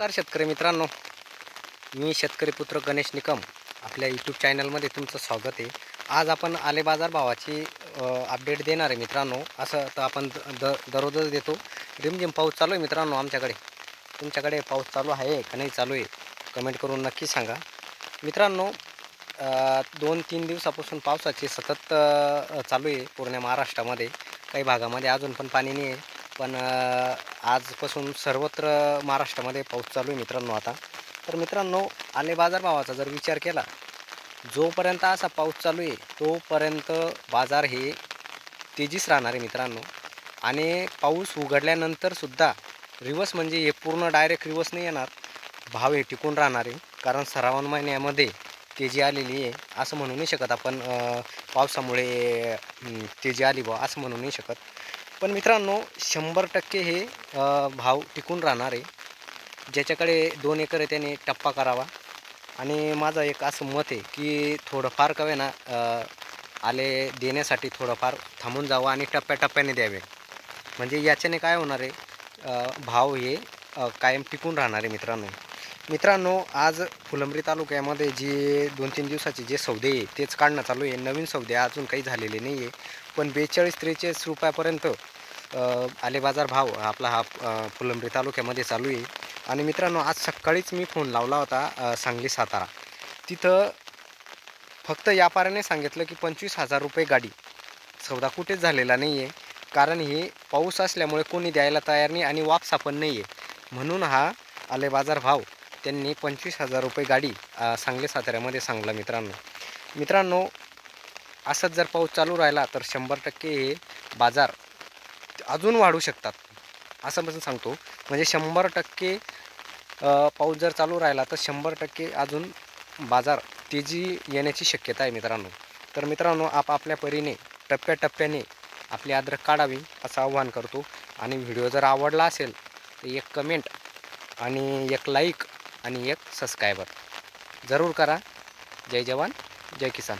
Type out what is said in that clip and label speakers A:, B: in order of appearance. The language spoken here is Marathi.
A: नमस्कार शेतकरी मित्रांनो, मी शेतकरी पुत्र गणेश निकम आपल्या यूट्यूब चॅनलमध्ये तुमचं स्वागत आहे। आज आपण आले बाजार भावाची अपडेट देणार आहे मित्रांनो। असं तर आपण दररोजच देतो। रिमझिम पाऊस चालू आहे मित्रांनो आमच्याकडे। तुमच्याकडे पाऊस चालू आहे का नाही चालू आहे कमेंट करून नक्की सांगा मित्रांनो। 2-3 दिवसापासून पावसाची सतत चालू आहे पूर्ण महाराष्ट्रामध्ये। काही भागामध्ये अजून पण पाणी नाही आहे, पण आजपासून सर्वत्र महाराष्ट्रामध्ये पाऊस चालू आहे मित्रांनो। आता तर मित्रांनो, आले बाजार भावाचा जर विचार केला, जोपर्यंत असा पाऊस चालू आहे तोपर्यंत बाजार हे तेजीस राहणार आहे मित्रांनो। आणि पाऊस उघडल्यानंतर सुद्धा रिवर्स म्हणजे हे पूर्ण डायरेक्ट रिवर्स नाही येणार, भाव हे टिकून राहणार आहे। कारण श्रावण महिन्यामध्ये तेजी आलेली आहे असं म्हणू नाही शकत आपण। पावसामुळे तेजी आली बा असं म्हणू नाही शकत, पण मित्रांनो 100% हे भाव टिकून राहणार आहे। ज्याच्याकडे 2 एकर आहे त्याने टप्पा करावा। आणि माझं एक असं मत आहे की थोडंफार का ना आले देण्यासाठी थोडंफार थांबून जावं आणि टप्प्याटप्प्याने द्यावे, म्हणजे याच्याने काय होणार आहे, भाव हे कायम टिकून राहणार आहे मित्रांनो। आज फुलंब्री तालुक्यामध्ये जे 2-3 दिवसाचे जे सौदे आहे तेच काढणं चालू आहे। नवीन सौदे अजून काही झालेले नाही आहे, पण 42-43 रुपयापर्यंत आले बाजार भाव आपला हा फुलंब्री तालुक्यामध्ये चालू आहे। आणि मित्रांनो, आज सकाळीच मी फोन लावला होता सांगली सातारा, तिथं फक्त व्यापाऱ्याने सांगितलं की 25,000 रुपये गाडी। सौदा कुठेच झालेला नाही आहे, कारण हे पाऊस असल्यामुळे कोणी द्यायला तयार नाही आणि वापसा पण नाही आहे, म्हणून हा आले बाजार भाव त्यांनी 25,000 रुपये गाडी सांगली साताऱ्यामध्ये सांगला मित्रांनो। असंच जर पाऊस चालू राहिला तर 100% हे बाजार अजून वाढू शकतात असं पण सांगतो। म्हणजे 100% पाऊस जर चालू राहिला तर 100% अजून बाजार तेजी येण्याची शक्यता आहे मित्रांनो। तर मित्रांनो, आपल्या परीने टप्प्याटप्प्याने आपली अद्रक काढावी असं आवाहन करतो। आणि व्हिडिओ जर आवडला असेल तर एक कमेंट आणि एक लाईक आणि एक सबस्क्रायबर जरूर करा। जय जवान जय किसान।